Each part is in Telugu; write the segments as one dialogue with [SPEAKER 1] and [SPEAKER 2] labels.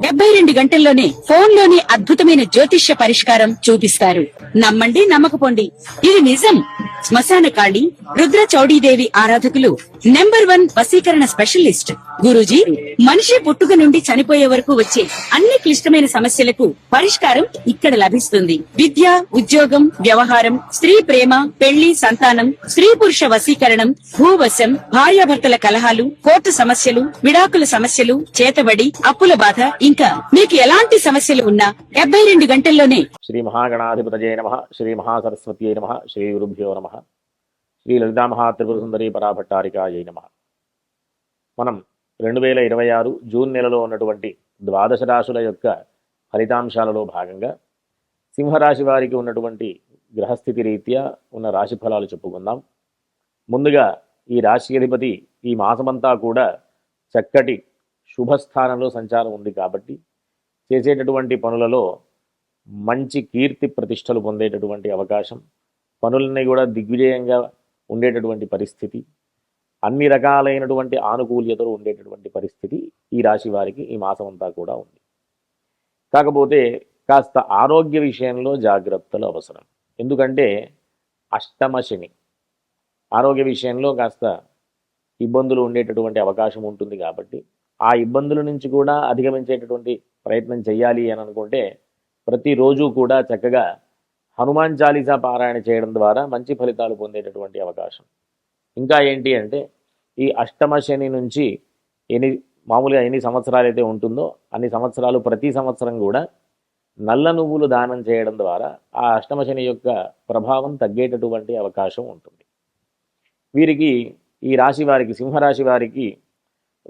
[SPEAKER 1] 72 గంటల్లోనే ఫోన్ లోని అద్భుతమైన జ్యోతిష్య పరిష్కారం చూపిస్తారు. నమ్మండి, నమ్మకపోండి, ఇది నిజం. శ్మశాన కాళి రుద్ర చౌడీదేవి ఆరాధకులు నంబర్ 1 వశీకరణ స్పెషలిస్ట్. గురూజీ, మనిషి పుట్టుక నుండి చనిపోయే వరకు వచ్చే అన్ని క్లిష్టమైన సమస్యలకు పరిష్కారం ఇక్కడ లభిస్తుంది. విద్య, ఉద్యోగం, వ్యవహారం, స్త్రీ ప్రేమ, పెళ్లి, సంతానం, స్త్రీ పురుష వశీకరణం, భూవశం, భార్యాభర్తల కలహాలు, కోర్టు సమస్యలు, విడాకుల సమస్యలు, చేతబడి, అప్పుల బాధ, ఇంకా మీకు ఎలాంటి సమస్యలు ఉన్నా 72 గంటల్లోనే.
[SPEAKER 2] శ్రీ మహాగణాధిపతయే నమః. శ్రీ మహాసరస్వత్యై నమః. శ్రీ గురుభ్యో నమః. శ్రీ లలితా మహాత్రిపుర సుందరీ పరాభట్టారికాయై నమః. మనం 2026 జూన్ నెలలో ఉన్నటువంటి ద్వాదశ రాశుల యొక్క ఫలితాంశాలలో భాగంగా సింహరాశి వారికి ఉన్నటువంటి గ్రహస్థితి రీత్యా ఉన్న రాశి ఫలాలు చెప్పుకుందాం. ముందుగా ఈ రాశి అధిపతి ఈ మాసమంతా కూడా చక్కటి శుభస్థానంలో సంచారం ఉంది కాబట్టి చేసేటటువంటి పనులలో మంచి కీర్తి ప్రతిష్టలు పొందేటటువంటి అవకాశం, పనులన్నీ కూడా దిగ్విజయంగా ఉండేటటువంటి పరిస్థితి, అన్ని రకాలైనటువంటి ఆనుకూల్యతలు ఉండేటటువంటి పరిస్థితి ఈ రాశి వారికి ఈ మాసం అంతా కూడా ఉంది. కాకపోతే కాస్త ఆరోగ్య విషయంలో జాగ్రత్తలు అవసరం. ఎందుకంటే అష్టమ శని, ఆరోగ్య విషయంలో కాస్త ఇబ్బందులు ఉండేటటువంటి అవకాశం ఉంటుంది కాబట్టి ఆ ఇబ్బందుల నుంచి కూడా అధిగమించేటటువంటి ప్రయత్నం చేయాలి అని అనుకుంటే ప్రతిరోజు కూడా చక్కగా హనుమాన్ చాలీసా పారాయణ చేయడం ద్వారా మంచి ఫలితాలు పొందేటటువంటి అవకాశం. ఇంకా ఏంటి అంటే ఈ అష్టమ శని నుంచి మామూలుగా ఎన్ని సంవత్సరాలు అయితే ఉంటుందో అన్ని సంవత్సరాలు ప్రతి సంవత్సరం కూడా నల్ల నువ్వులు దానం చేయడం ద్వారా ఆ అష్టమ శని యొక్క ప్రభావం తగ్గేటటువంటి అవకాశం ఉంటుంది. వీరికి ఈ రాశి వారికి, సింహరాశి వారికి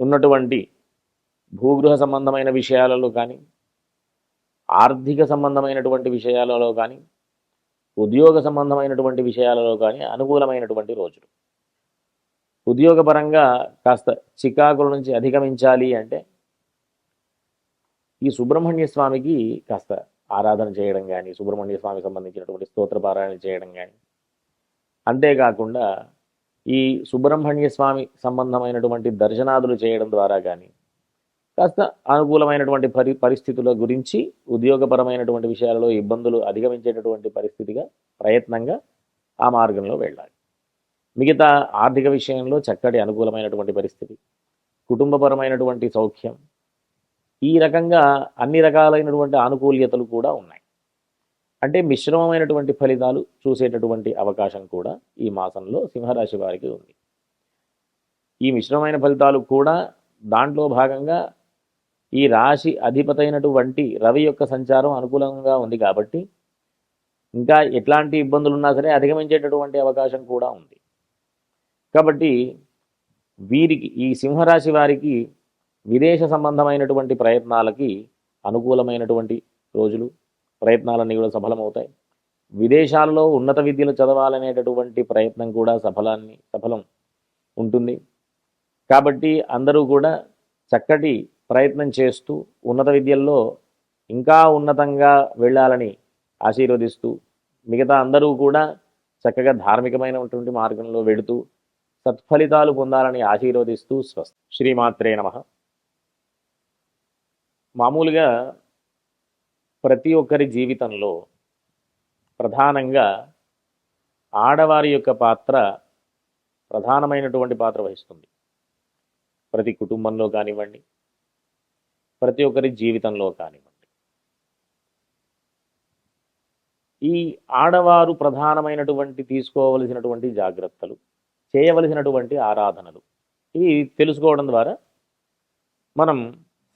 [SPEAKER 2] ఉన్నటువంటి భూగృహ సంబంధమైన విషయాలలో కానీ, ఆర్థిక సంబంధమైనటువంటి విషయాలలో కానీ, ఉద్యోగ సంబంధమైనటువంటి విషయాలలో కానీ అనుకూలమైనటువంటి రోజులు. ఉద్యోగపరంగా కాస్త చికాకుల నుంచి అధిగమించాలి అంటే ఈ సుబ్రహ్మణ్య స్వామికి కాస్త ఆరాధన చేయడం కానీ, సుబ్రహ్మణ్య స్వామి సంబంధించినటువంటి స్తోత్రపారాయణ చేయడం కానీ, అంతేకాకుండా ఈ సుబ్రహ్మణ్య స్వామి సంబంధమైనటువంటి దర్శనాదులు చేయడం ద్వారా కానీ కాస్త అనుకూలమైనటువంటి పరిస్థితుల గురించి ఉద్యోగపరమైనటువంటి విషయాలలో ఇబ్బందులు అధిగమించేటటువంటి పరిస్థితిగా ప్రయత్నంగా ఆ మార్గంలో వెళ్ళాలి. మిగతా ఆర్థిక విషయంలో చక్కటి అనుకూలమైనటువంటి పరిస్థితి, కుటుంబపరమైనటువంటి సౌఖ్యం, ఈ రకంగా అన్ని రకాలైనటువంటి ఆనుకూల్యతలు కూడా ఉన్నాయి. అంటే మిశ్రమమైనటువంటి ఫలితాలు చూసేటటువంటి అవకాశం కూడా ఈ మాసంలో సింహరాశి వారికి ఉంది. ఈ మిశ్రమమైన ఫలితాలు కూడా దాంట్లో భాగంగా ఈ రాశి అధిపతైనటువంటి రవి యొక్క సంచారం అనుకూలంగా ఉంది కాబట్టి ఇంకా ఎట్లాంటి ఇబ్బందులు ఉన్నా సరే అధిగమించేటటువంటి అవకాశం కూడా ఉంది. కాబట్టి వీరికి, ఈ సింహరాశి వారికి విదేశ సంబంధమైనటువంటి ప్రయత్నాలకి అనుకూలమైనటువంటి రోజులు, ప్రయత్నాలన్నీ కూడా సఫలమవుతాయి. విదేశాలలో ఉన్నత విద్యలు చదవాలనేటటువంటి ప్రయత్నం కూడా సఫలం ఉంటుంది. కాబట్టి అందరూ కూడా చక్కటి ప్రయత్నం చేస్తూ ఉన్నత విద్యల్లో ఇంకా ఉన్నతంగా వెళ్ళాలని ఆశీర్వదిస్తూ, మిగతా అందరూ కూడా చక్కగా ధార్మికమైనటువంటి మార్గంలో వెడుతూ సత్ఫలితాలు పొందాలని ఆశీర్వదిస్తూ స్వస్తి. శ్రీమాత్రే నమః. మామూలుగా ప్రతి ఒక్కరి జీవితంలో ప్రధానంగా ఆడవారి యొక్క పాత్ర ప్రధానమైనటువంటి పాత్ర వహిస్తుంది. ప్రతి కుటుంబంలో కానివ్వండి, ప్రతి ఒక్కరి జీవితంలో కానివ్వండి, ఈ ఆడవారు ప్రధానమైనటువంటి తీసుకోవలసినటువంటి జాగ్రత్తలు, చేయవలసినటువంటి ఆరాధనలు ఇవి తెలుసుకోవడం ద్వారా మనం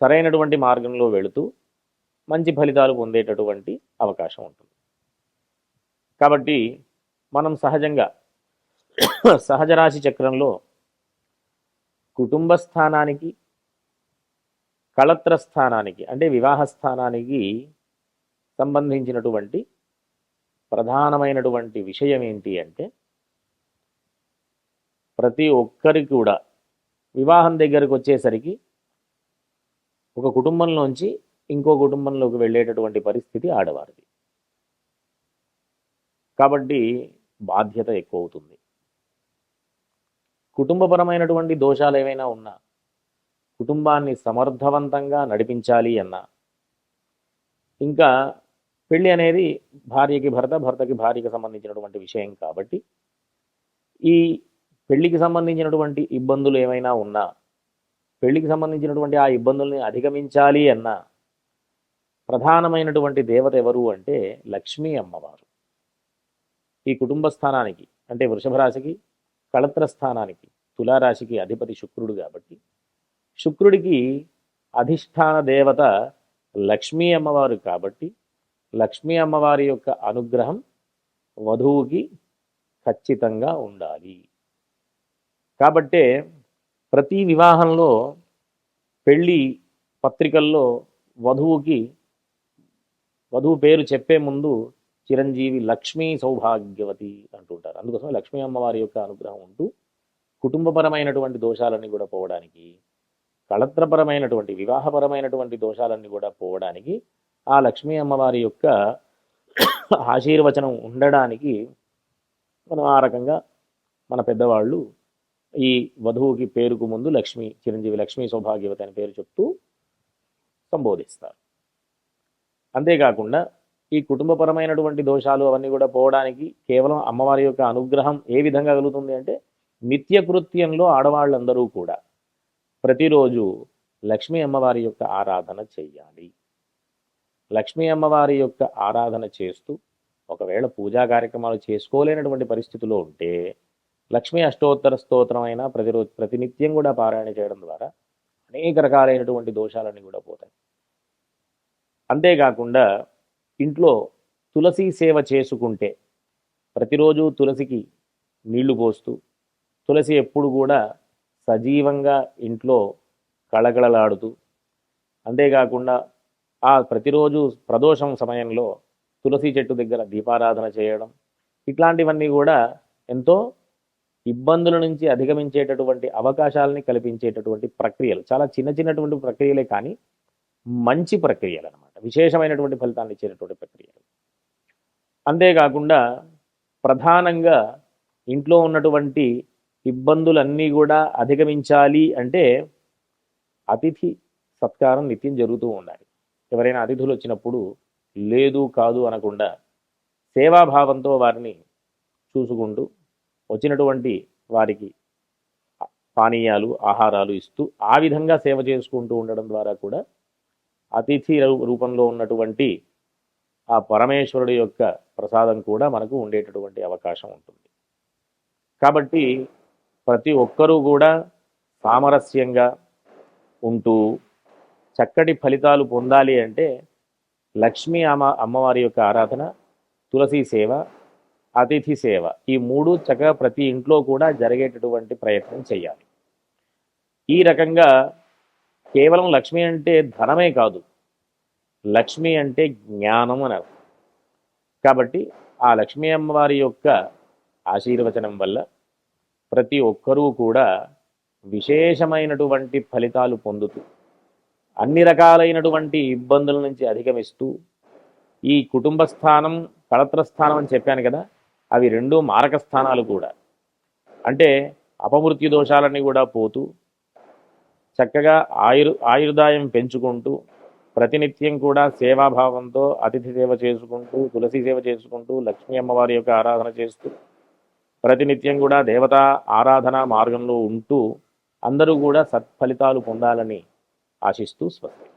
[SPEAKER 2] సరైనటువంటి మార్గంలో వెళుతూ మంచి ఫలితాలు పొందేటటువంటి అవకాశం ఉంటుంది. కాబట్టి మనం సహజంగా సహజరాశి చక్రంలో కుటుంబ స్థానానికి, కళత్ర స్థానానికి అంటే వివాహ స్థానానికి సంబంధించినటువంటి ప్రధానమైనటువంటి విషయం ఏంటి అంటే ప్రతి ఒక్కరికి కూడా వివాహం దగ్గరకు వచ్చేసరికి ఒక కుటుంబంలోంచి ఇంకో కుటుంబంలోకి వెళ్ళేటటువంటి పరిస్థితి ఆడవారిది. కాబట్టి బాధ్యత ఎక్కువ అవుతుంది. కుటుంబపరమైనటువంటి దోషాలు ఏవైనా ఉన్నా, కుటుంబాన్ని సమర్థవంతంగా నడిపించాలి అన్నా, ఇంకా పెళ్ళి అనేది భార్యకి భర్త, భర్తకి భార్యకి సంబంధించినటువంటి విషయం కాబట్టి ఈ పెళ్లికి సంబంధించినటువంటి ఇబ్బందులు ఏమైనా ఉన్నా, పెళ్లికి సంబంధించినటువంటి ఆ ఇబ్బందుల్ని అధిగమించాలి అన్నా ప్రధానమైనటువంటి దేవత ఎవరు అంటే లక్ష్మీ అమ్మవారు. ఈ కుటుంబ స్థానానికి అంటే వృషభ రాశికి, కళత్ర స్థానానికి తులారాశికి అధిపతి శుక్రుడు కాబట్టి శుక్రుడికి అధిష్టాన దేవత లక్ష్మీ అమ్మవారు కాబట్టి లక్ష్మీ అమ్మవారి యొక్క అనుగ్రహం వధువుకి ఖచ్చితంగా ఉండాలి. కాబట్టే ప్రతి వివాహంలో పెళ్ళి పత్రికల్లో వధువు పేరు చెప్పే ముందు చిరంజీవి లక్ష్మీ సౌభాగ్యవతి అంటుంటారు. అందుకోసం లక్ష్మీ అమ్మవారి యొక్క అనుగ్రహం ఉంటూ కుటుంబపరమైనటువంటి దోషాలన్నీ కూడా పోవడానికి, కళత్రపరమైనటువంటి వివాహపరమైనటువంటి దోషాలన్నీ కూడా పోవడానికి ఆ లక్ష్మీ అమ్మవారి యొక్క ఆశీర్వచనం ఉండడానికి మనం ఆ రకంగా మన పెద్దవాళ్ళు ఈ వధువుకి పేరుకు ముందు చిరంజీవి లక్ష్మీ సౌభాగ్యవతి అని పేరు చెప్తూ సంబోధిస్తారు. అంతేకాకుండా ఈ కుటుంబపరమైనటువంటి దోషాలు అవన్నీ కూడా పోవడానికి కేవలం అమ్మవారి యొక్క అనుగ్రహం ఏ విధంగా కలుగుతుంది అంటే నిత్యకృత్యంలో ఆడవాళ్ళందరూ కూడా ప్రతిరోజు లక్ష్మీ అమ్మవారి యొక్క ఆరాధన చెయ్యాలి. లక్ష్మీ అమ్మవారి యొక్క ఆరాధన చేస్తూ ఒకవేళ పూజా కార్యక్రమాలు చేసుకోలేనటువంటి పరిస్థితిలో ఉంటే లక్ష్మీ అష్టోత్తర స్తోత్రం అయినా ప్రతినిత్యం కూడా పారాయణ చేయడం ద్వారా అనేక రకాలైనటువంటి దోషాలన్నీ కూడా పోతాయి. అంతేకాకుండా ఇంట్లో తులసి సేవ చేసుకుంటే ప్రతిరోజు తులసికి నీళ్లు పోస్తూ తులసి ఎప్పుడు కూడా సజీవంగా ఇంట్లో కళకళలాడుతూ, అంతేకాకుండా ఆ ప్రతిరోజు ప్రదోషం సమయంలో తులసి చెట్టు దగ్గర దీపారాధన చేయడం, ఇట్లాంటివన్నీ కూడా ఎంతో ఇబ్బందుల నుంచి అధిగమించేటటువంటి అవకాశాలని కల్పించేటటువంటి ప్రక్రియలు. చాలా చిన్నటువంటి ప్రక్రియలే కానీ మంచి ప్రక్రియలు అన్నమాట, విశేషమైనటువంటి ఫలితాన్ని ఇచ్చేటటువంటి ప్రక్రియలు. అంతేకాకుండా ప్రధానంగా ఇంట్లో ఉన్నటువంటి ఇబ్బందులన్నీ కూడా అధిగమించాలి అంటే అతిథి సత్కారం నిత్యం జరుగుతూ ఉండాలి. ఎవరైనా అతిథులు వచ్చినప్పుడు లేదు కాదు అనకుండా సేవాభావంతో వారిని చూసుకుంటూ వచ్చినటువంటి వారికి పానీయాలు ఆహారాలు ఇస్తూ ఆ విధంగా సేవ చేసుకుంటూ ఉండడం ద్వారా కూడా అతిథి రూపంలో ఉన్నటువంటి ఆ పరమేశ్వరుడి యొక్క ప్రసాదం కూడా మనకు ఉండేటటువంటి అవకాశం ఉంటుంది. కాబట్టి ప్రతి ఒక్కరూ కూడా సామరస్యంగా ఉంటూ చక్కటి ఫలితాలు పొందాలి అంటే లక్ష్మీ అమ్మవారి యొక్క ఆరాధన, తులసి సేవ, అతిథి సేవ, ఈ మూడు చక్కగా ప్రతి ఇంట్లో కూడా జరిగేటటువంటి ప్రయత్నం చేయాలి. ఈ రకంగా కేవలం లక్ష్మి అంటే ధనమే కాదు, లక్ష్మి అంటే జ్ఞానం అని అర్థం. కాబట్టి ఆ లక్ష్మీ అమ్మవారి యొక్క ఆశీర్వచనం వల్ల ప్రతి ఒక్కరూ కూడా విశేషమైనటువంటి ఫలితాలు పొందుతూ అన్ని రకాలైనటువంటి ఇబ్బందుల నుంచి అధిగమిస్తూ ఈ కుటుంబ స్థానం, కళత్ర స్థానం అని చెప్పాను కదా, అవి రెండు మారక స్థానాలు కూడా. అంటే అపమృత్యు దోషాలన్నీ కూడా పోతూ చక్కగా ఆయుర్దాయం పెంచుకుంటూ ప్రతినిత్యం కూడా సేవాభావంతో అతిథి సేవ చేసుకుంటూ తులసి సేవ చేసుకుంటూ లక్ష్మీ అమ్మవారి యొక్క ఆరాధన చేస్తూ ప్రతినిత్యం కూడా దేవతా ఆరాధన మార్గంలో ఉంటూ అందరూ కూడా సత్ఫలితాలు పొందాలని ఆశిస్తూ స్వస్తి.